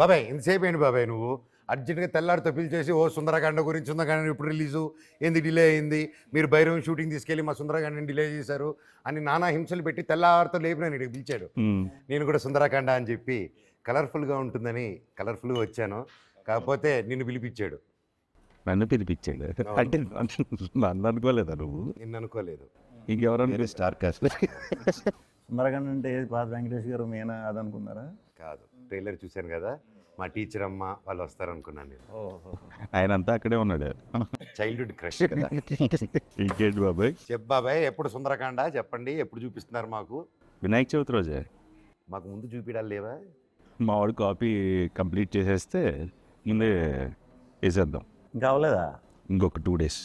బాబాయ్ ఇంతసేపు ఏంటి బాబాయ్ నువ్వు అర్జెంట్గా తెల్లారితో పిలిచేసి ఓ సుందరకాండ గురించి సుందరకాండ ఇప్పుడు రిలీజు ఏంది డిలే అయింది, మీరు భైరవం షూటింగ్ తీసుకెళ్ళి మా సుందరకాండని డిలే చేశారు అని నానా హింసలు పెట్టి తెల్లారితో లేపిన ఇక్కడికి పిలిచాడు. నేను కూడా సుందరకాండ అని చెప్పి కలర్ఫుల్గా ఉంటుందని కలర్ఫుల్గా వచ్చాను. కాకపోతే నిన్ను పిలిపించాడు. నన్ను పిలిపించాడు అంటే నన్ను అనుకోలేదా నువ్వు? నిన్ను అనుకోలేదు. ఇంకెవరన్నా స్టార్ కాస్ట్ సుందరకాండ అంటే పాత వెంకటేష్ గారు మీనా అది అనుకున్నారా? కాదు, ట్రైలర్ చూశాను కదా, మా టీచర్ అమ్మ వాళ్ళు వస్తారనుకున్నాను నేను. ఆయన అంతా అక్కడే ఉన్నాడు. చైల్డ్హుడ్ క్రష్ కదా. ఇంకేంటి బాబాయ్? చెప్ బాబాయ్, ఎప్పుడు సుందరకాండ చెప్పండి, ఎప్పుడు చూపిస్తున్నారు మాకు? వినాయక చవితి రోజే. మాకు ముందు చూపించాలి లేవా? మా వాడు కాపీ కంప్లీట్ చేసేస్తే ముందే వేసేద్దాం. ఇంకా అవ్వలేదా? ఇంకొక 2 days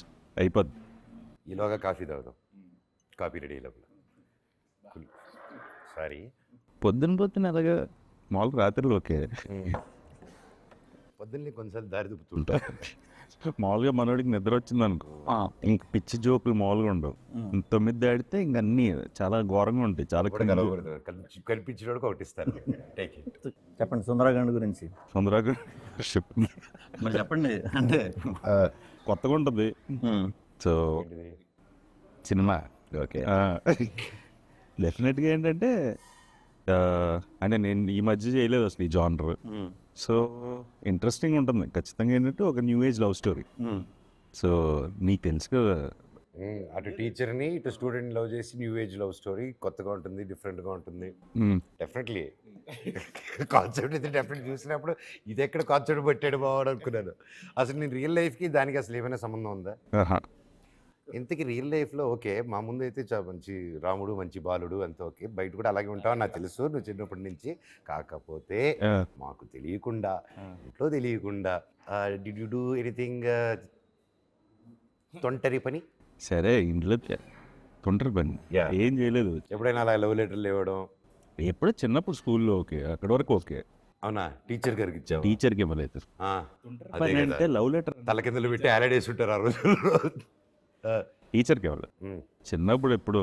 అయిపోద్ది. ఈలోగా కాఫీ తాగుదాం. కాఫీ రెడీ లోపల. సారీ, పొద్దున అలాగా మామూలు రాత్రులు ఓకే. పొద్దున్నే కొన్నిసార్లు దారి దుప్పుతుంటా. మామూలుగా మనోడికి నిద్ర వచ్చింది అనుకో, ఇంక పిచ్చి జోకులు మామూలుగా ఉండవు. 9 దాటితే ఇంక అన్నీ చాలా ఘోరంగా ఉంటాయి. చాలా కనిపించేవాడికి ఒకటి ఇస్తాను. Take it. చెప్పండి సుందరకాండ గురించి. తొందరగా మరి చెప్పండి. అంటే కొత్తగా ఉంటుంది. సో సినిమా ఓకే డెఫినెట్గా ఏంటంటే అంటే నేను ఈ మధ్య చేయలేదు అసలు ఈ జానర్. సో ఇంట్రెస్టింగ్ ఉంటుంది ఖచ్చితంగా. ఏంటంటే ఒక new age love story. So నీకు తెలుసు కదా, అటు టీచర్ని ఇటు స్టూడెంట్ లవ్ చేసి న్యూ ఏజ్ లవ్ స్టోరీ కొత్తగా ఉంటుంది, డిఫరెంట్గా ఉంటుంది. డెఫినెట్లీ కాన్సెప్ట్ అయితే డెఫినెట్ చూసినప్పుడు ఇది ఎక్కడ కాన్సెప్ట్ పెట్టాడు బావాడు అనుకున్నాను. అసలు నేను రియల్ లైఫ్కి దానికి అసలు ఏమైనా సంబంధం ఉందా? ఇంతకీ రియల్ లైఫ్లో ఓకే, మా ముందు అయితే మంచి రాముడు మంచి బాలుడు అంత ఓకే, బయట కూడా అలాగే ఉంటావు నాకు తెలుసు నువ్వు చిన్నప్పటి నుంచి. కాకపోతే మాకు తెలియకుండా, ఇంట్లో తెలియకుండా డిడ్ యు డూ ఎనీథింగ్ తొంటరి పని? సరే ఇంట్లో తొంటరి పని ఏం చేయలేదు. ఎప్పుడైనా అలా లవ్ లెటర్లు ఇవ్వడం? ఎప్పుడో చిన్నప్పుడు స్కూల్లో ఓకే, అక్కడ వరకు ఓకే. అవునా? టీచర్ గారికి ఇచ్చావు? టీచర్కి ఇవ్వలేదు. అంటే లవ్ లెటర్ తల కిందలు పెట్టి ఆలడేసి ఉంటారు ఆ రోజుల్లో. టీచర్కి ఇవ్వలేదు చిన్నప్పుడు. ఎప్పుడు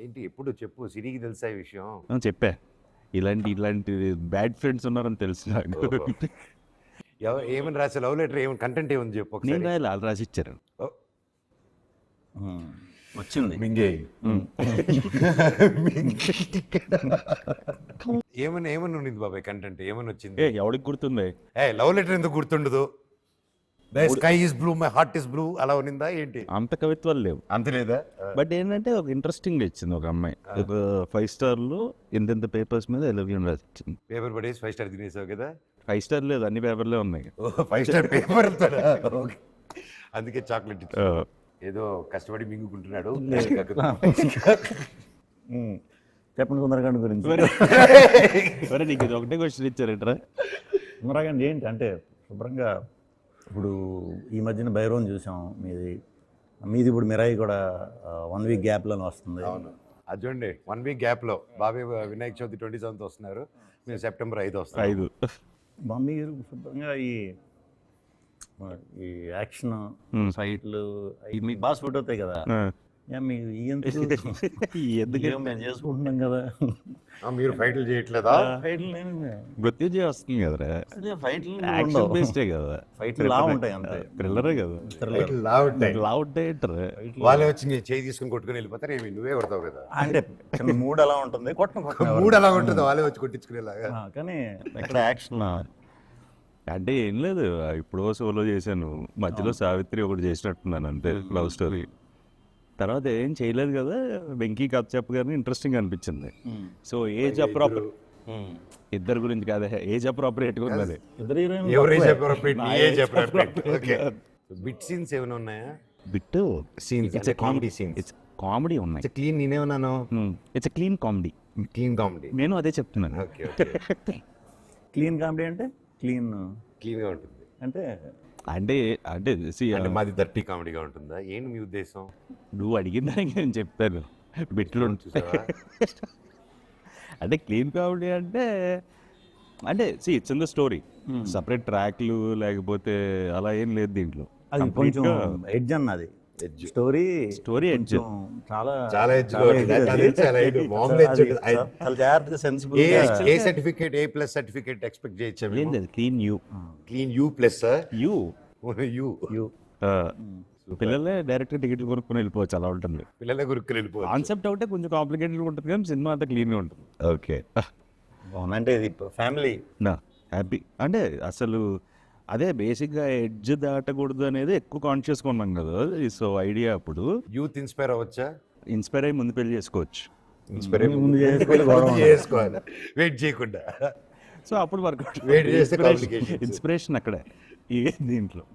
ఏంటి ఎప్పుడు చెప్పు, సిరికి తెలుసా ఈ విషయం? చెప్పా, ఇలాంటి బ్యాడ్ ఫ్రెండ్స్ ఉన్నారని తెలుసు నాకు. ఏమని రాసే లవ్ లెటర్? ఏమైనా కంటెంట్ ఏముంది చెప్పు. నేను రాయాలి, వాళ్ళు రాసి ఇచ్చారు. వచ్చింది మింగే. ఏమని ఉండింది బాబాయ్ కంటెంట్? ఏమని వచ్చింది? ఎవడికి గుర్తుంది? లవ్ లెటర్ ఎందుకు గుర్తుండదు? Sky is blue my heart is blue అలా ఉన్నిందా ఏంటి? అంత కవిత్వాలు లేవు. అంత లేదా? బట్ ఏంటంటే ఒక ఇంట్రెస్టింగ్ ఇచ్చింది ఒక అమ్మాయి. ఒక 5 స్టార్లో ఇంత పేపర్స్ మీద 11 రాసి ఇచ్చింది. పేపర్ పడేసి 5 స్టార్ తినేసావు కదా? 5 స్టార్ లేదు, అన్ని పేపర్లే ఉన్నాయి. 5 స్టార్ పేపర్ అందుకే చాక్లెట్ ఏదో కష్టపడి మింగుకుంటున్నాడు. చెప్పండి సుందరకాండ గురించి. నీకు ఇది ఒకటే క్వశ్చన్ ఇచ్చారంటరా? సుందరకాండ ఏంటి అంటే శుభ్రంగా ఇప్పుడు ఈ మధ్యన భైరవం చూసాం, మీది ఇప్పుడు మిరాయి కూడా 1 week గ్యాప్లోనే వస్తుంది. అవును, అది చూడండి 1 week గ్యాప్లో బాబాయ్ వినాయక చవితి 27th వస్తున్నారు, మేము సెప్టెంబర్ 5 వస్తాం. 5 మీరు శుభ్రంగా ఈ యాక్షన్ ఫైట్లు మీకు బాగా సూట్ అవుతాయి కదా. ఎందుకు మేము చేసుకుంటున్నాం కదా. మీరు ఫైట్లు చేయట్లేదా? మృత్యుజయ వస్తుంది కదరా, ఫైట్లు బేస్డే కదా. ఫైట్లు లా ఉంటాయి అంతే, థ్రిల్లరే కదా. లా ఉంటాయి. వాళ్ళే వచ్చి చేయి తీసుకుని కొట్టుకుని వెళ్ళిపోతారు, ఏమి నువ్వే కొడతావు కదా. అంటే మూడ్ అలా ఉంటుంది, మూడు అలా ఉంటుంది, వాళ్ళే వచ్చి కొట్టించుకునేలాగా. కానీ ఎక్కడ యాక్షన్ అంటే ఏం లేదు, ఇప్పుడు సోలో చేశాను, మధ్యలో సావిత్రి ఒకటి చేసినట్టున్నాను అంతే లవ్ స్టోరీ. తర్వాత ఏం చేయలేదు కదా. వెంకీ కథ చెప్పగానే ఇంట్రెస్టింగ్ అనిపించింది. సో ఏజ్ అప్రాపర్ ఇద్దరు గురించి కాదు, ఏజ్ అప్రాపరియేట్గా ఉన్నది. బిట్ సీన్స్ ఏమైనా ఉన్నాయా? బిట్ సీన్స్ అంటే కామెడీ సీన్స్, కామెడీ ఉన్నాయి. క్లీన్ నేనేమన్నాను? It's clean comedy. Clean comedy నేను అదే చెప్తున్నాను. క్లీన్ కామెడీ అంటే క్లీన్గా ఉంటుంది అంటే అంటే అంటే మాది దర్టీ కామెడీగా ఉంటుందా? ఏంటి మీ ఉద్దేశం? నువ్వు అడిగిన దానికి నేను చెప్తాను. బిట్లు అంటే క్లీన్ కామెడీ అంటే it's in the story. Separate ట్రాక్లు లేకపోతే అలా ఏం లేదు దీంట్లో. అది కొంచెం ఎడ్జ్ అన్నది Edge. Story Story edge. చాలా చాలా edge లో ఉంటుంది. అది చాలా edge. మామూలు edge ఉంటుంది. చాలా జాగ్రత్తగా sensible A certificate A plus certificate expect చేయొచ్చా ఏం లేదు clean you clean you plus you you పిల్లలే డైరెక్ట్ టికెట్లు కొనుక్కొని వెళ్ళిపోవచ్చు అలా ఉంటుంది. పిల్లల గురుకులు వెళ్ళిపోవచ్చు. కాన్సెప్ట్ ఒకటే కొంచెం కాంప్లికేటెడ్ ఉంటుంది కానీ సినిమా అంతా క్లీన్గా ఉంటుంది. ఓకే బాగుంది. అంటే ఇది ఫ్యామిలీ నా హ్యాపీ అంటే అసలు అదే బేసిక్గా ఎడ్జ్ దాటకూడదు అనేది ఎక్కువ కాన్షియస్గా ఉన్నాం కదా. సో ఐడియా అప్పుడు యూత్ ఇన్స్పైర్ అవ్వచ్చా? ఇన్స్పైర్ అయ్యి ముందు పెళ్లి చేసుకోవచ్చు. ఇన్స్పైర్ ముందు చేసుకోవాలి, గొడవ ఉండదు. చేసుకోవాలి వెయిట్ చేయకుండా. సో అప్పుడు వర్కౌట్ Wait చేస్తే complications. ఇన్స్పిరేషన్ అక్కడే ఈ దీంట్లో.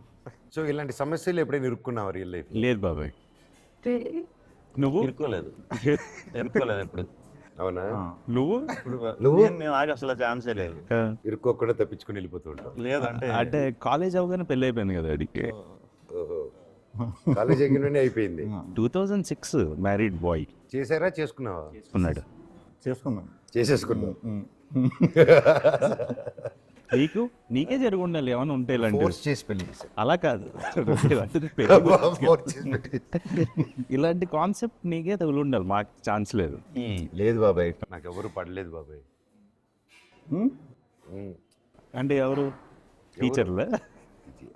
సో ఇలాంటి సమస్యలు ఎప్పుడైనా ఇరుక్కున్నావా రియల్ లైఫ్? లేదు బాబాయ్ నువ్వు ఇరుక్కోలేదు ఇప్పుడు. అవునా? నువ్వు మేము ఆగి అసలు ఛాన్సే లేదు. ఇరుక్కోకుండా తప్పించుకుని వెళ్ళిపోతూ ఉంటాం. లేదంటే అంటే కాలేజ్ అవగానే పెళ్ళి అయిపోయింది కదా అడిగి. ఓహో కాలేజ్ ఎగ్గిన అయిపోయింది. 2006 మ్యారీడ్ బాయ్ చేసారా చేసుకున్నావా? ఉన్నాడు. చేసుకుందాం. చేసేసుకున్నావు. నీకే జరిగి ఉండాలి ఏమైనా ఉంటే ఇలాంటి. ఫోర్స్ చేసి పెళ్లి చేశారు. అలా కాదు ఇలాంటి కాన్సెప్ట్ నీకే తగులు ఉండాలి, మాకు ఛాన్స్ లేదు. లేదు బాబాయ్ నాకు ఎవరు పడలేదు బాబాయ్. అంటే ఎవరు టీచర్లే?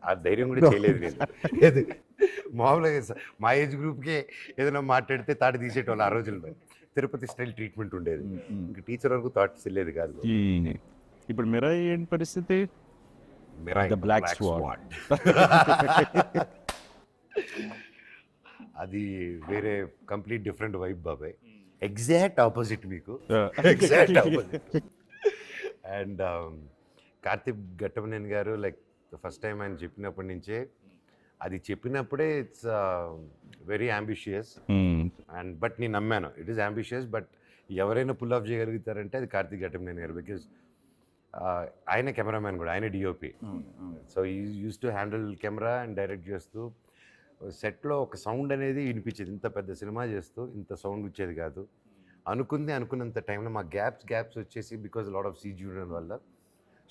ఆ ధైర్యం కూడా చేయలేదు నేను. లేదు మామూలుగా మా ఏజ్ గ్రూప్కే ఏదైనా మాట్లాడితే తాటి తీసేటోళ్ళు ఆ రోజుల్లో. తిరుపతి స్టైల్ ట్రీట్మెంట్ ఉండేది. ఇంకా టీచర్ వరకు థాట్స్ వెళ్ళేది కాదు. ఇప్పుడు మిరా ఏంటి పరిస్థితి? Mirai, The Black Black Swan. Swan. అది వేరే కంప్లీట్ డిఫరెంట్ వైబ్ బాబాయ్. ఎగ్జాక్ట్ ఆపోజిట్ మీకు. Exact opposite. And Karthik Ghattamaneni garu like first time ఆయన చెప్పినప్పటి నుంచే అది చెప్పినప్పుడే it's very ambitious and but నేను నమ్మాను ఇట్ ఈస్ అంబిషియస్ బట్ ఎవరైనా పుల్ ఆఫ్ చేయగలుగుతారంటే అది కార్తిక్ ఘట్టమనేని గారు. బికాజ్ ఆయన కెమెరామ్యాన్ కూడా, ఆయన DOP. So he use to handle camera and direct చేస్తూ సెట్లో ఒక సౌండ్ అనేది వినిపించేది. ఇంత పెద్ద సినిమా చేస్తూ ఇంత సౌండ్ వచ్చేది కాదు. అనుకున్నంత టైంలో మా గ్యాప్స్ వచ్చేసి బికాజ్ లాట్ ఆఫ్ సీజీ ఉండడం వల్ల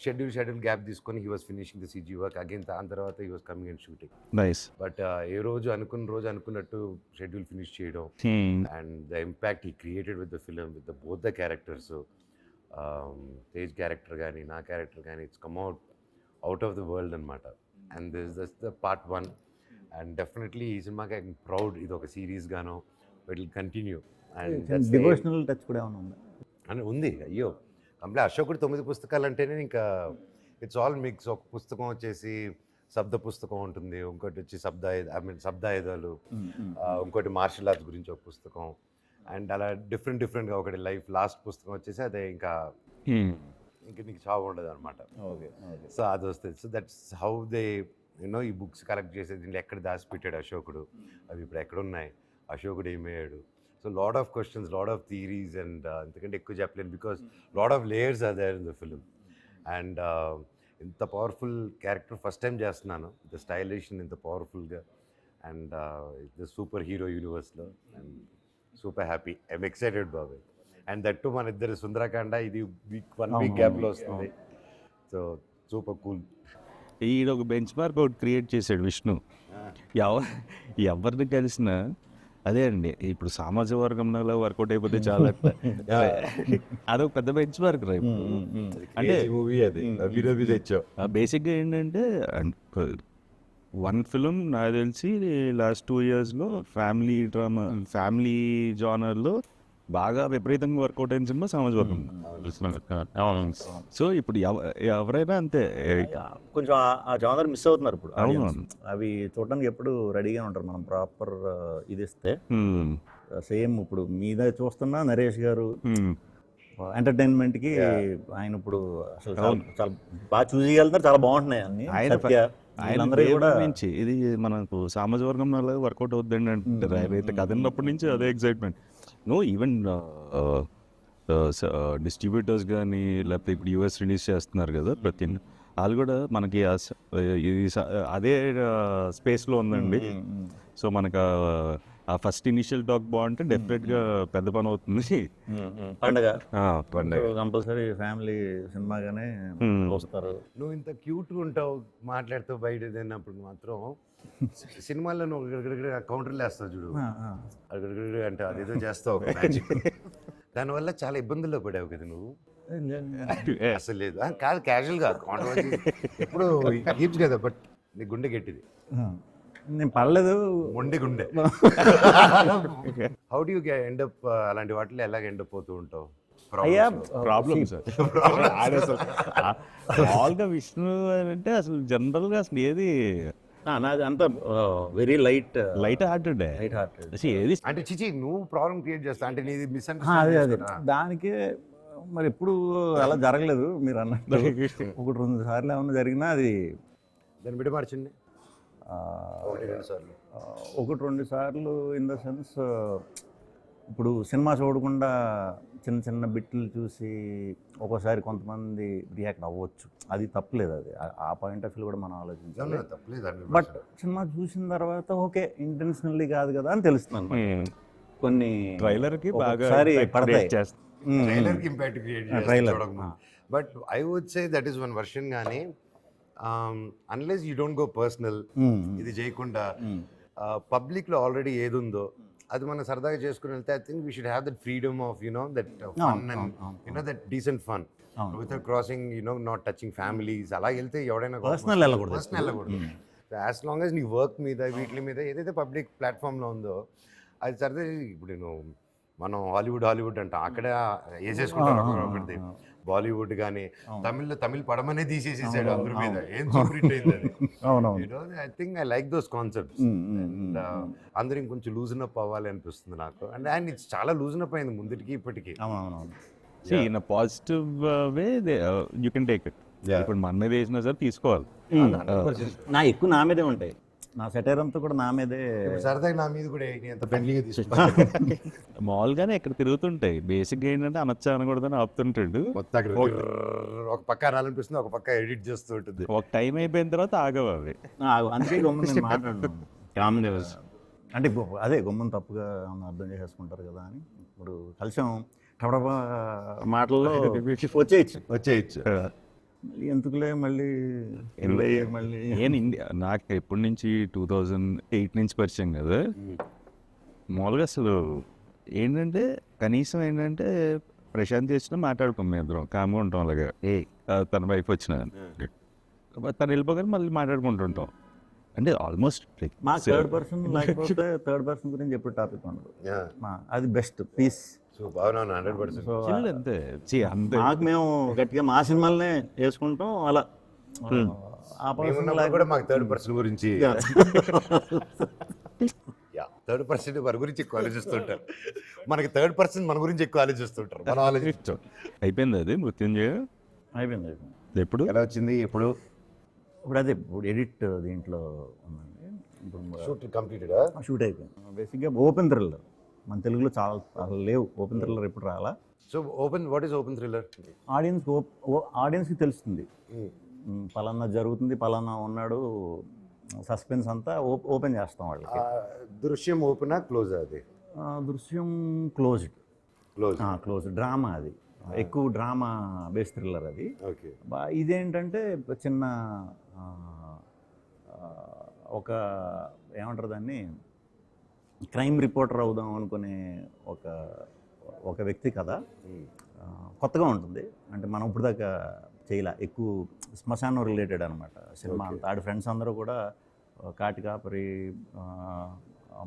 షెడ్యూల్ గ్యాప్ తీసుకొని he was finishing the CG work again. దాని తర్వాత he was coming and shooting. Nice. But ఏ రోజు అనుకున్నట్టు షెడ్యూల్ ఫినిష్ చేయడం and the impact he created with the film with the both the characters, Tej character కానీ నా character కానీ it's come out of the world అనమాట. And this the part 1 and definitely ఈ సినిమాకి ఐ ప్రౌడ్. ఇది ఒక series గాను it will continue. And devotional touch కూడా ఏమైనా ఉందా? అని ఉంది. అయ్యో కంప్లీట్ అశోకుడు 9 పుస్తకాలు అంటేనే ఇంకా ఇట్స్ ఆల్ మిక్స్. ఒక పుస్తకం వచ్చేసి శబ్ద పుస్తకం ఉంటుంది, ఇంకోటి వచ్చి శబ్దాయుధాలు, ఇంకోటి మార్షల్ ఆర్ట్స్ గురించి ఒక పుస్తకం అండ్ అలా డిఫరెంట్గా ఒకటి లైఫ్ లాస్ట్ పుస్తకం వచ్చేసి అదే ఇంకా నీకు చావు ఉండదు అనమాట. సో అది వస్తుంది. So that's how they you know ఈ బుక్స్ కలెక్ట్ చేసేది. దీంట్లో ఎక్కడ దాచిపెట్టాడు అశోకుడు, అవి ఇప్పుడు ఎక్కడున్నాయి, అశోకుడు ఏమయ్యాడు. So lot of questions, lot of theories and ఎందుకంటే ఎక్కువ చెప్పలేను because lot of layers are there in the film. And ఇంత పవర్ఫుల్ క్యారెక్టర్ ఫస్ట్ టైం చేస్తున్నాను, ఇంత స్టైలిష్ ఇంత పవర్ఫుల్గా అండ్ ద సూపర్ హీరో యూనివర్స్లో. And super happy, I'm excited బాబాయ్. అండ్ దట్ టు మన ఇద్దరు సుందరకాండ ఇది వన్ వీక్ గ్యాప్లో వస్తుంది. So super cool. ఈడ ఒక బెంచ్ మార్క్ ఒకటి క్రియేట్ చేశాడు విష్ణు. ఎవరిని కలిసినా అదే అండి, ఇప్పుడు సామాజిక వర్గంలో వర్కౌట్ అయిపోతే చాలా అదొక పెద్ద బెంచ్ మార్క్ రా. అంటే మూవీ అది వినోది తెచ్చావు. బేసిక్గా ఏంటంటే వన్ ఫిలిం నాకు తెలిసి లాస్ట్ 2 yearsలో ఫ్యామిలీ డ్రామా, ఫ్యామిలీ జానర్లో బాగా విపరీతంగా వర్కౌట్ అయిన సినిమా సామాజిక వర్గం. సో ఇప్పుడు ఎవరైనా అంతే కొంచెం ఆ జానర్ మిస్ అవుతున్నారు ఇప్పుడు. అవును. అవి చూడడానికి ఎప్పుడు రెడీగా ఉంటారు. మనం ప్రాపర్ ఇది ఇస్తే సేమ్ ఇప్పుడు మీద చూస్తున్నా నరేష్ గారు ఎంటర్టైన్మెంట్కి ఆయన ఇప్పుడు అసలు చాలా బాగా చూసి వెళ్తున్నారు, చాలా బాగుంటున్నాయి అన్ని. ఆయన కూడా నుంచి ఇది మనకు సామాజిక వర్గం వర్కౌట్ అవుతుందండి అంటారు. ఆయన అయితే కథ ఉన్నప్పటి నుంచి అదే ఎక్సైట్మెంట్. ఈవెన్ డిస్ట్రిబ్యూటర్స్ కానీ లేకపోతే ఇప్పుడు యూఎస్ రిలీజ్ చేస్తున్నారు కదా ప్రతి వాళ్ళు కూడా మనకి అదే స్పేస్లో ఉందండి. సో మనకు ఆ ఫస్ట్ ఇనిషియల్ టాక్ బాగుంటే డెఫినెట్గా పెద్ద పని అవుతుంది. పండగ పండగ కంపల్సరీ ఫ్యామిలీ సినిమాగానే వస్తారు. నువ్వు ఇంత క్యూట్గా ఉంటావు మాట్లాడుతావు బయట తిన్నప్పుడు మాత్రం సినిమాల్లో నువ్వు కౌంటర్లు వేస్తావు చూడు, అక్కడ అంటే అదేదో చేస్తావు ఒక మ్యాజిక్. దానివల్ల చాలా ఇబ్బందుల్లో పడావు కదా నువ్వు. అసలు లేదు కాదు, క్యాజువల్గా కాంట్రవర్సీ ఎప్పుడు కీప్స్ కదా, బట్ నీ గుండె గట్టిది. నేను పడలేదు, మొండి గుండె. How do you end up అలాంటి వాటిలో ఎలాగ ఎండ్ అప్ అవుతూ ఉంటావు? అయ్యా ప్రాబ్లమ్ సార్. మామూలుగా విష్ణు అంటే అసలు జనరల్గా అసలు ఏది నాది అంతా వెరీ లైట్ లైట్ హార్టెడ్ అసలు ఏది అంటే చిచి నువ్వు ప్రాబ్లం క్రియేట్ చేస్తా అంటే నీది అదే మిస్అండర్స్టాండింగ్. దానికే మరి ఎప్పుడు అలా జరగలేదు మీరు అన్నట్టు. 1-2 సార్లు ఏమన్నా జరిగినా అది దాన్ని బిడ్డ మార్చండి ఆ, 1-2 సార్లు. 1-2 సార్లు ఇన్ ద సెన్స్ ఇప్పుడు సినిమా చూడకుండా చిన్న చిన్న బిట్లు చూసి ఒక్కోసారి కొంతమంది రియాక్ట్ అవ్వచ్చు, అది తప్పలేదు. అది ఆ పాయింట్ ఆఫ్ వ్యూ కూడా మనం ఆలోచించాలి. తప్పలేదు. బట్ సినిమా చూసిన తర్వాత ఓకే ఇంటెన్షనల్లీ కాదు కదా అని తెలుస్తుంది. కొన్ని ట్రైలర్కి బాగా ఒకసారి పడతాయి. ట్రైలర్కి ఇంపాక్ట్ క్రియేట్ Trailer. చేస్తాడు. But I would say that is one version. కానీ unless you don't go personal, ఇది చేయకుండా పబ్లిక్లో ఆల్రెడీ ఏది ఉందో అది మనం సరదాగా చేసుకుని వెళ్తే I think we should have that freedom of that fun and that decent fun without crossing not touching families. అలా వెళ్తే ఎవడైనా పర్సనల్ వెళ్ళకూడదు. పర్సనల్ వెళ్ళకూడదు. యాజ్ లాంగ్ యాజ్ నీ వర్క్ మీద వీటి మీద ఏదైతే పబ్లిక్ ప్లాట్ఫామ్లో ఉందో అది సరదా. ఇప్పుడు నేను మనం హాలీవుడ్ అంటాం, అక్కడ వేసేసుకుంటారు ఒకటి. బాలీవుడ్ కానీ తమిళ్ పడమనే తీసేసేసాడు అందరి మీద, ఏం సూపర్ హిట్ అయింది అది. I think I like those concepts. And అందరూ ఇంకొంచెం లూజన్ అప్ అవ్వాలి అనిపిస్తుంది నాకు. అండ్ ఇట్స్ చాలా లూజన్ అప్ అయింది ముందుకి ఇప్పటికి. In positive way you can take it. ఇప్పుడు మన మీద వేసినా సరే తీసుకోవాలి. ఎక్కువ నా మీదే ఉంటాయి, నా సెటైర్ అంతా కూడా నా మీదే. సరదాగా నా మీద కూడా ఎంత ఫ్రెండ్లీగా తీసుకుంటాను. మామూలుగానే ఇక్కడ తిరుగుతుంటాయి. బేసిక్గా ఏంటంటే అనొచ్చా అనకూడదని ఆపుతుంటాడు. మొత్తం ఒక పక్క అనాలనిపిస్తుంది, ఒక పక్క ఎడిట్ చేస్తూ ఉంటుంది. ఒక టైం అయిపోయిన తర్వాత ఆగవు అవి. అందుకే గమ్మున మాట్లాడు అంటే అదే గమ్మున తప్పుగా అర్థం చేసేసుకుంటారు కదా అని. ఇప్పుడు కలిసాం టబడబా మాటల్లో వచ్చేయచ్చు. ఎందుకులే మళ్ళీ నేను ఇండియా నాకు ఎప్పటి నుంచి 2008 నుంచి పరిచయం కదా. మామూలుగా అసలు ఏంటంటే కనీసం ఏంటంటే ప్రశాంత్ చేసినా మాట్లాడుకోం, మేము ఇద్దరం కామ్గా ఉంటాం. అలాగే తన వైఫ్ వచ్చిన తను వెళ్ళిపోగానే మళ్ళీ మాట్లాడుకుంటుంటాం. అంటే ఆల్మోస్ట్ మా థర్డ్ పర్సన్ లేకపోతే థర్డ్ పర్సన్ గురించి ఎప్పుడు టాపిక్ ఉండదు. అది బెస్ట్ పీస్. సో బాగున్నాను 100%. అంతే అంతే. మాకు మేము గట్టిగా మా సినిమాలనే వేసుకుంటాం అలా. ఆ పర్సన్ కూడా మాకు థర్డ్ పర్సన్ గురించి థర్డ్ పర్సన్ మన గురించి ఎక్కువ ఆలోచిస్తుంటారు. మనకి థర్డ్ పర్సన్ మన గురించి ఎక్కువ ఆలోచిస్తుంటారు. మనం ఆలోచిస్తాం. అయిపోయింది అది మృత్యుంజయ. అయిపోయింది. ఎప్పుడు ఎలా వచ్చింది? ఇప్పుడు అదే ఇప్పుడు ఎడిట్ దీంట్లో ఉందండి. ఇప్పుడు షూట్ కంప్లీటెడ్, షూట్ అయిపోయింది. బేసిక్గా ఓపెన్ థ్రిల్లర్ మన తెలుగులో చాలా అసలు లేవు. ఓపెన్ థ్రిల్లర్ ఎప్పుడు రాలా. So what is open thriller? ఆడియన్స్కి తెలుస్తుంది పలానా జరుగుతుంది, పలానా ఉన్నాడు, సస్పెన్స్ అంతా ఓపెన్ చేస్తాం వాళ్ళకి. దృశ్యం ఓపెనా క్లోజ్? అది దృశ్యం క్లోజ్ డ్రామా. అది ఎక్కువ డ్రామా బేస్ థ్రిల్లర్ అది. ఓకే. ఇదేంటంటే చిన్న ఒక ఏమంటారు దాన్ని, క్రైమ్ రిపోర్టర్ అవుదాం అనుకునే ఒక వ్యక్తి కథ. కొత్తగా ఉంటుంది, అంటే మనం ఇప్పుడు దాకా చేయలే. ఎక్కువ శ్మశానం రిలేటెడ్ అనమాట సినిమా అంతా. ఆడి ఫ్రెండ్స్ అందరూ కూడా కాటి కాపరి,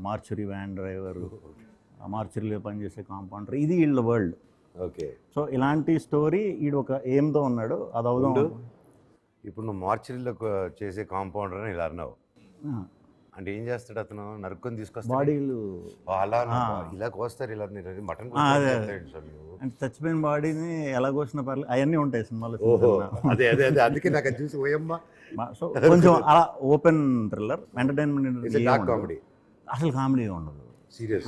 మార్చురీ వ్యాన్ డ్రైవరు, మార్చురీలో పనిచేసే కాంపౌండర్, ఇది వీళ్ళ వరల్డ్. ఓకే. సో ఇలాంటి స్టోరీ ఈడు ఒక ఎయిమ్తో ఉన్నాడు, అది అవుదాం. ఇప్పుడు నువ్వు మార్చరీలో చేసే కాంపౌండర్ అని ఇలా అన్నావు అంటే ఏం చేస్తాడు అతను? నరుక్కొని తీసుకొస్తాడు బాడీలు అలా ఇలా కోస్తారు, ఇలా మటన్ అంటే చచ్చిపోయిన బాడీని ఎలా కోసినా పర్లేదు, అవన్నీ ఉంటాయి సినిమాలో. అదే అదే అదే అందుకే నాకు అది చూసి ఓయమ్మ. సో కొంచెం అలా ఓపెన్ థ్రిల్లర్ ఎంటర్టైన్మెంట్. కామెడీ అసలు కామెడీ ఉండదు, సీరియస్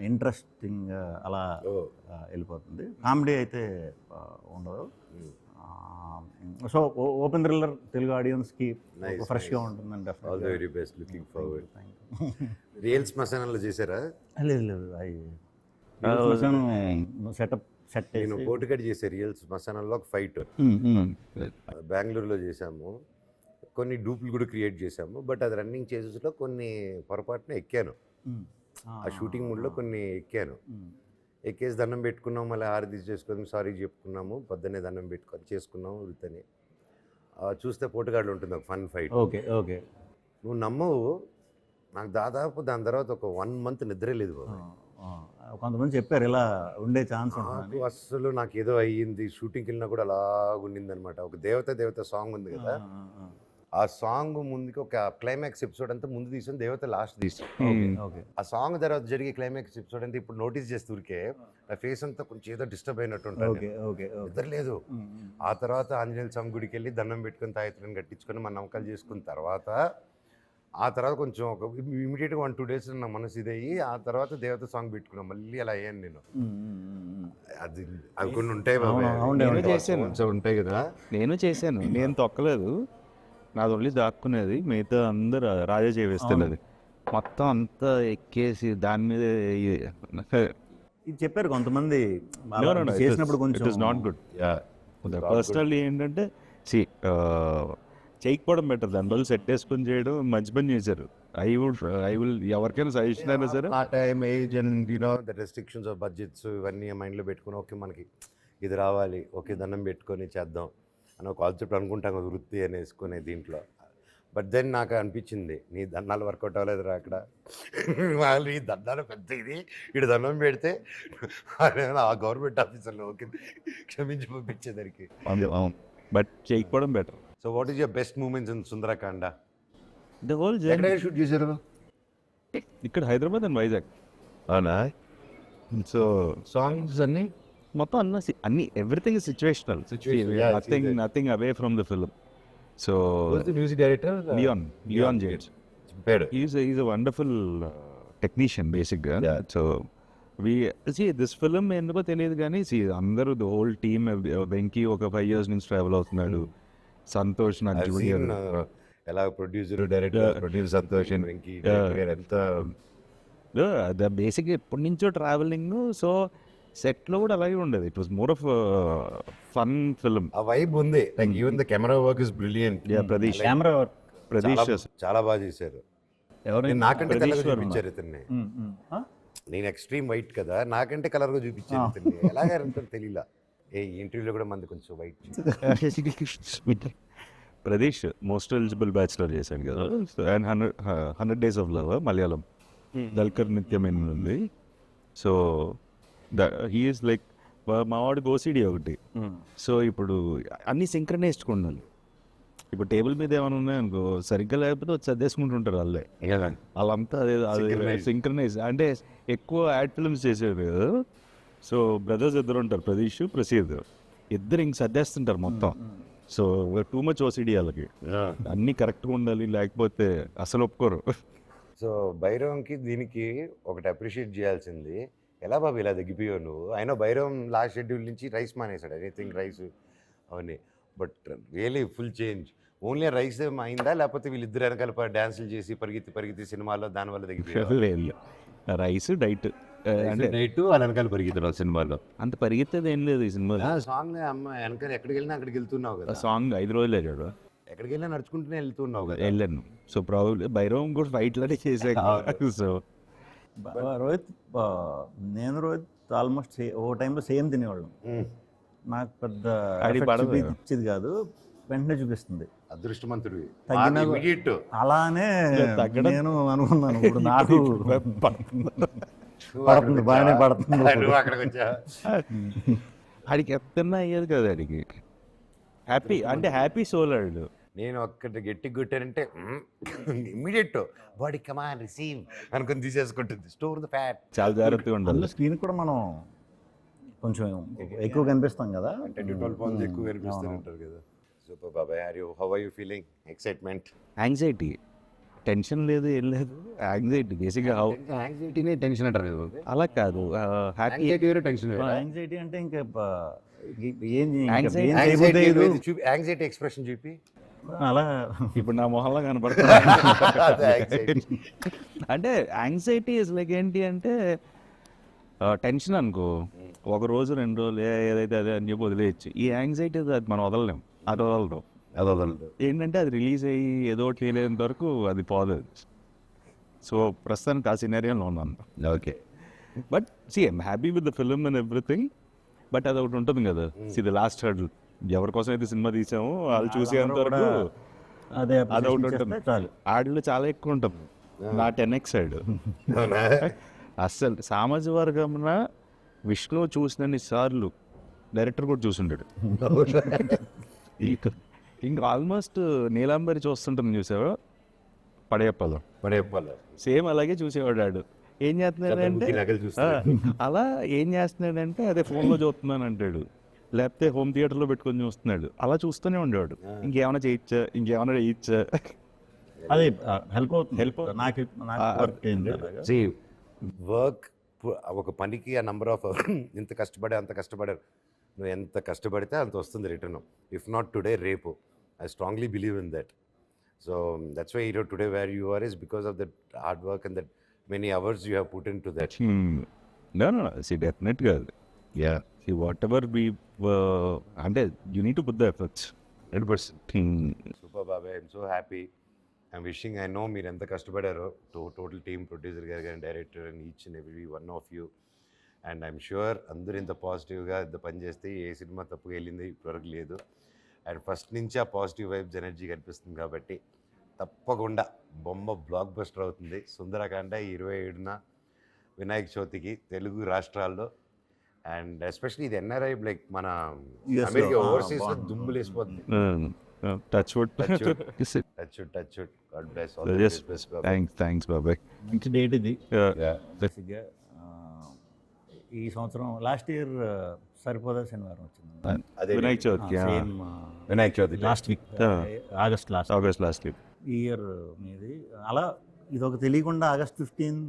ఇంట్రెస్టింగ్ అలా వెళ్ళిపోతుంది. కామెడీ అయితే ఉండదు. సో ఓపెన్ థ్రిల్లర్ తెలుగు ఆడియన్స్కి Nice, ఫ్రెష్గా nice. ఉంటుందండి all the very best, looking forward. Real శ్మశానంలో చేశారా? లేదు లేదు సెట్ నేను కోటికట్ చేసే రియల్ శ్మశానంలో ఒక ఫైట్ బెంగళూరులో చేశాము. కొన్ని డూప్లు కూడా క్రియేట్ చేశాము. బట్ అది రన్నింగ్ చేసేలో కొన్ని పొరపాటున ఎక్కాను. ఆ షూటింగ్ మూడ్లో కొన్ని ఎక్కాను. ఎక్కేసి దండం పెట్టుకున్నాం, మళ్ళీ హారతి చేసుకొని సారీ చెప్పుకున్నాము. పొద్దున్నే దండం పెట్టుకొని చేసుకున్నాము వృత్తని. చూస్తే పోటుగాళ్ళు ఉంటుంది ఒక ఫన్ ఫైట్. Okay okay. నువ్వు నమ్మవు, నాకు దాదాపు దాని తర్వాత ఒక 1 month నిద్రే లేదు బాబు. కొంతమంది చెప్పారు ఇలా ఉండే ఛాన్స్ ఉంటుంది. నాకు అస్సలు నాకు ఏదో అయ్యింది. షూటింగ్కి వెళ్ళినా కూడా అలా ఉండిందనమాట. ఒక దేవత సాంగ్ ఉంది కదా, ఆ సాంగ్ ముందుకి ఒక క్లైమాక్స్ ఎపిసోడ్ అంతా ముందు తీసాం, దేవత లాస్ట్ తీసాం. ఓకే. ఆ సాంగ్ తర్వాత జరిగే క్లైమాక్స్ ఎపిసోడ్ అంతా ఇప్పుడు నోటీస్ చేస్తూరికే నా ఫేస్ అంతా కొంచెం ఏదో డిస్టర్బ్ అయినట్టు ఉంటుంది. Okay okay. నిద్ర లేదు. ఆ తర్వాత ఆంజనేయ స్వామి గుడికి వెళ్ళి దండం పెట్టుకొని తాయత్రిని కట్టించుకొని మన నమ్మకాలు చేసుకున్న తర్వాత ఆ తర్వాత కొంచెం ఒక ఇమీడియట్గా 1-2 days నా మనసు ఇదయ్యి ఆ తర్వాత దేవత సాంగ్ పెట్టుకున్నాం. మళ్ళీ అలా అయ్యాను నేను. అది అవి కొన్ని ఉంటాయి బాబాయ్. నేను చేశాను. ఉంటాయి కదా. నేను చేశాను, నేను తొక్కలేదు, నాది ఓన్లీ దాక్కునేది, మిగతా అందరు రాజా చేవేస్తున్నది. మొత్తం అంతా ఎక్కేసి దాని మీద ఇది చెప్పారు కొంతమంది చేసినప్పుడు కొంచెం నాట్ గుడ్. పర్సనల్లీ ఏంటంటే చేయకపోవడం బెటర్, దాని బదులు సెట్ వేసుకొని చేయడం మంచి పని చేశారు. ఐ విల్ ఎవరికైనా సజెషన్ అయినా సరే ఆ time age and you know the restrictions of budgets ఇవన్నీ మైండ్లో పెట్టుకుని ఓకే మనకి ఇది రావాలి, ఓకే దండం పెట్టుకొని చేద్దాం అని ఒక కాన్సెప్ట్ అనుకుంటాం కదా వృత్తి అని వేసుకునే దీంట్లో. బట్ దెన్ నాకు అనిపించింది నీ దండాలు వర్కౌట్ అవ్వలేదురా అక్కడ. వాళ్ళు ఈ దండాలు పెద్ద ఇది ఇటు దండం పెడితే ఆ గవర్నమెంట్ ఆఫీసర్లో ఓకే క్షమించి పంపించేదానికి. బట్ చేయకపోవడం better. So what is your best moments in Sundarakanda? The whole shoot చేశారు ఇక్కడ హైదరాబాద్ అండ్ వైజాగ్. అవునా? సో సాంగ్స్ అన్నీ మొత్తం అన్ని everything is situational, nothing away from the film. So music director Leon James, he's a wonderful technician basically. So we see this film ఎందుకో తెలియదు కానీ అందరూ ద హోల్ టీమ్, వెంకీ ఒక 5 years నుంచి ట్రావెల్ అవుతున్నాడు, సంతోష్ నా జూనియర్, ఎలా ప్రొడ్యూసర్ డైరెక్టర్ సంతోష్ వెంకీ ఎంత బేసిక్గా ఎప్పటి నుంచో ట్రావెలింగ్. సో సెట్లో కూడా అలాగే ఉండేది. It was more of fun film. ఆ వైబ్ ఉంది. Like even the camera work is brilliant. Pradeesh చాలా బాగా చేశారు. ఎవరైనా నాకంటే కలర్గా చూపించారు ఇతన్ని. నేను ఎక్స్ట్రీమ్ వైట్ కదా, నాకంటే కలర్గా చూపించారు ఇతన్ని. ఎలాగా తెలియలా. ఏ ఇంటర్వ్యూలో కూడా మంది కొంచెం వైట్. ప్రదీష్ మోస్ట్ ఎలిజిబుల్ బ్యాచులర్ చేశాను కదా, and 100 Days of Love Malayalam, Dulquer నిత్యమైన ఉంది. సో హీఈస్ లైక్ మా వాడు గోసిడి ఒకటి. సో ఇప్పుడు అన్నీ సింక్రనైజ్డ్ ఉండాలి. ఇప్పుడు టేబుల్ మీద ఏమైనా ఉన్నాయనుకో సరిగ్గా లేకపోతే వచ్చి సర్దేసుకుంటుంటారు వాళ్ళే. వాళ్ళంతా అదే సింక్రనైజ్ అంటే ఎక్కువ యాడ్ ఫిల్మ్స్ చేసేది కదా. సో బ్రదర్స్ ఇద్దరు ఉంటారు, ప్రదీష్ ప్రసీద్, ఇద్దరు ఇంక సర్దేస్తుంటారు మొత్తం. సో టూ మచ్ ఓసిడి వాళ్ళకి, అన్నీ కరెక్ట్గా ఉండాలి లేకపోతే అసలు ఒప్పుకోరు. సో భైరవంకి దీనికి ఒకటి అప్రిషియేట్ చేయాల్సింది, ఎలా బాబు ఇలా తగ్గిపోయావు నువ్వు. అయినా భైరవం లాస్ట్ షెడ్యూల్ నుంచి రైస్ మానేశాడు, ఎనీథింగ్ రైస్ అవన్నీ. But really full change. Only rice అయిందా లేకపోతే వీళ్ళిద్దరు వెనకాల డ్యాన్సులు చేసి పరిగెత్తి సినిమాలో దానివల్ల తగ్గిపోయారు? రైస్ డైట్ అంటే నైట్ వాళ్ళ వెనకాల పరిగెత్తున్నారు సినిమాలో. అంత పరిగెత్తేది ఏం లేదు ఈ సినిమాలో. సాంగ్ అమ్మ వెనకాల ఎక్కడికి వెళ్ళినా అక్కడికి వెళ్తున్నావు కదా. సాంగ్ 5 రోజులు వెళ్ళాడు, ఎక్కడికి వెళ్ళినా నడుచుకుంటూనే వెళ్తున్నావు కదా. వెళ్ళాను. సో ప్రాబ్లీ భైరవం కూడా ఫైట్లనే చేసాను. సో రోహిత్, నేను రోహిత్ ఆల్మోస్ట్ ఓ టైంలో సేమ్ తినేవాళ్ళం. నాకు పెద్ద చూపించేది కాదు, వెంటనే చూపిస్తుంది. అదృష్టవంతుడివి. అలానే నేను అనుకున్నాను ఇప్పుడు నాకు పడుతుంది, బాగానే పడుతుంది. ఆడికి ఎత్తన్నా అయ్యేది కదా, ఆడికి హ్యాపీ అంటే హ్యాపీ సోలాడు. నేను ఒక్కటి గట్టి కొట్టానంటే ఇమ్మీడియట్ బాడీ కమాన్ రిసీవ్ అనుకుని తీసేసుకుంటుంది. Store the fat. చాలా జాగ్రత్తగా ఉండాలి. స్క్రీన్ కూడా మనం కొంచెం ఎక్కువ కనిపిస్తాం కదా, 10-12 pounds ఎక్కువ కనిపిస్తుంటారు కదా. సూపర్ బాబాయ్. How are you feeling? Excitement, anxiety, tension లేదు ఏం లేదు, యాంగ్జైటీ బేసిక్గా. యాంగ్జైటీనే టెన్షన్ అంటారు కదా. అలా కాదు, హ్యాపీ టెన్షన్. యాంగ్జైటీ అంటే ఇంకా యాంగ్జైటీ ఎక్స్ప్రెషన్ చూపి అలా ఇప్పుడు నా మొహంలో కనపడుతుంది. అదే anxiety. అంటే యాంగ్జైటీ ఇస్ లైక్ ఏంటి అంటే టెన్షన్ అనుకో, ఒక రోజు 2 రోజులు ఏదైతే అదే అని చెప్పి వదిలేయచ్చు. ఈ యాంగ్జైటీ అది మనం వదలలేం, అది వదలడం. ఏంటంటే అది రిలీజ్ అయ్యి ఏదో ఒకటి ఫీల్ అయ్యేంత వరకు అది పోదు. సో ప్రస్తుతానికి ఆ సినారియోలో ఉన్నాను. Okay, but I'm happy with the film and everything. But అది ఒకటి ఉంటుంది కదా, ది లాస్ట్ హర్డల్. ఎవరి కోసం అయితే సినిమా తీసామో వాళ్ళు చూసేంత వరకు అదే అది ఒకటి ఉంటుంది. చాలు. ఆడిలో చాలా ఎక్కువ ఉంటుంది, నా 10x సైడ్. అస్సలు సామాజిక వర్గంన విష్ణు చూసినన్ని సార్లు డైరెక్టర్ కూడా చూసుంటాడు. ఇంకా ఆల్మోస్ట్ నీలాంబరి చూస్తుంటుంది చూసావా, పడేప్పలో సేమ్ అలాగే చూసేవాడు ఆడు. ఏం చేస్తున్నాడంటే అలా ఏం చేస్తున్నాడంటే అదే ఫోన్లో చూస్తున్నాను అంటాడు, లేకపోతే హోమ్ థియేటర్లో పెట్టుకొని చూస్తున్నాడు. అలా చూస్తూనే ఉండేవాడు. ఇంకేమైనా చేయొచ్చా. అది హెల్ప్ నాకు వర్క్ ఒక పనికి ఆ నంబర్ ఆఫ్ ఇంత కష్టపడే అంత కష్టపడారు. నువ్వు ఎంత కష్టపడితే అంత వస్తుంది రిటర్న్. ఇఫ్ నాట్ టుడే, రేపు. I strongly believe in that. So that's why today where you are is because of that hard work and that many hours you have put in to that. డెఫినెట్గా whatever be అంటే you need to put the efforts 100%. Super బాబాయ్, I'm so happy. I'm wishing, I know మీరు ఎంత కష్టపడారో, total team, producer garu కానీ, director and each and every one of you. And I'm sure అందరూ ఇంత పాజిటివ్గా ఇంత పని చేస్తే ఏ సినిమా తప్పుగా వెళ్ళింది ఇప్పటివరకు లేదు. అండ్ ఫస్ట్ నుంచి ఆ పాజిటివ్ వైబ్స్ ఎనర్జీ కనిపిస్తుంది కాబట్టి తప్పకుండా బొమ్మ బ్లాక్ బస్టర్ అవుతుంది. సుందరకాండ 27న వినాయక చవితికి తెలుగు రాష్ట్రాల్లో. అండ్ ఎస్పెషలీ ఇది ఎన్ఆర్ఐ లైక్ మన అమెరికా ఓవర్సీస్లో దుమ్ములు వేసిపోతుంది. Touch wood. God bless all the best. Thanks బాబాయ్. మంచి డేట్ ఇది. బేసిక్గా ఈ సంవత్సరం లాస్ట్ ఇయర్ సరిపోదా శనివారం వచ్చింది. Vinayaka Chavithi. Vinayaka Chavithi last week, August last week. ఈ ఇయర్ మీది అలా ఇది ఒక తెలియకుండా ఆగస్ట్ 15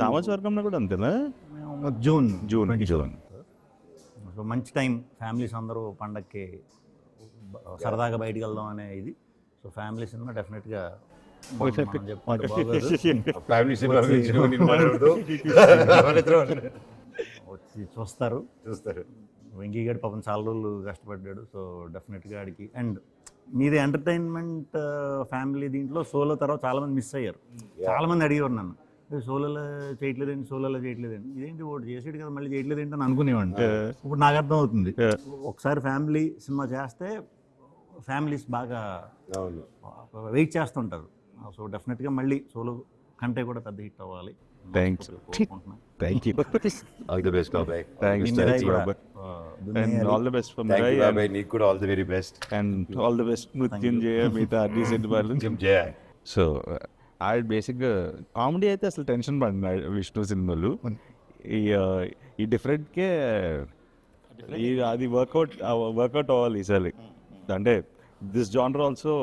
సామాజిక వర్గంలో కూడా అంతేనా? జూన్. సో మంచి టైం, ఫ్యామిలీస్ అందరూ పండక్కి సరదాగా బయటికి వెళ్దాం అనే ఇది. సో ఫ్యామిలీ సినిమా డెఫినెట్గా వచ్చి చూస్తారు. వెంకీ గారు పాపం చాలా రోజులు కష్టపడ్డాడు. సో డెఫినెట్గా ఆడికి. అండ్ మీది ఎంటర్టైన్మెంట్ ఫ్యామిలీ దీంట్లో సోలో తర్వాత చాలామంది మిస్ అయ్యారు. చాలామంది అడిగేవారు నన్ను, సోలోలో చేయట్లేదండి, ఇదేంటి ఒకటి చేసేది కదా మళ్ళీ చేయట్లేదేంటి అని అనుకునేవాడిని. ఇప్పుడు నాకు అర్థం అవుతుంది, ఒకసారి ఫ్యామిలీ సినిమా చేస్తే ఫ్యామిలీస్ బాగా వెయిట్ చేస్తుంటారు. సో డెఫినెట్గా మళ్ళీ సోలో కంటే కూడా పెద్ద హిట్ అవ్వాలి. Thank you. All the best బాబాయ్. And all the best for Thank Mirai. you బాబాయ్, నీకు కూడా all the very best. And all the best మృత్యుంజయ, మిగతా డీసెంట్ వాళ్ళు. సో బేసిక్గా కామెడీ అయితే అసలు టెన్షన్ పడిన విష్ణు సినిమాలు ఈ డిఫరెంట్కే అది వర్కౌట్ అవ్వాలి ఈసారి. అంటే దిస్ జానర్ ఆల్సో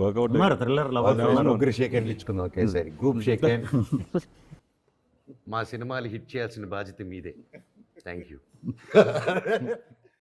వర్కౌట్. ముగ్గురు షేక్ హ్యాండ్లు ఇచ్చుకుందాం ఒకేసారి, గ్రూప్ షేక్ హ్యాండ్. మా సినిమాలు హిట్ చేయాల్సిన బాధ్యత మీదే. Thank you.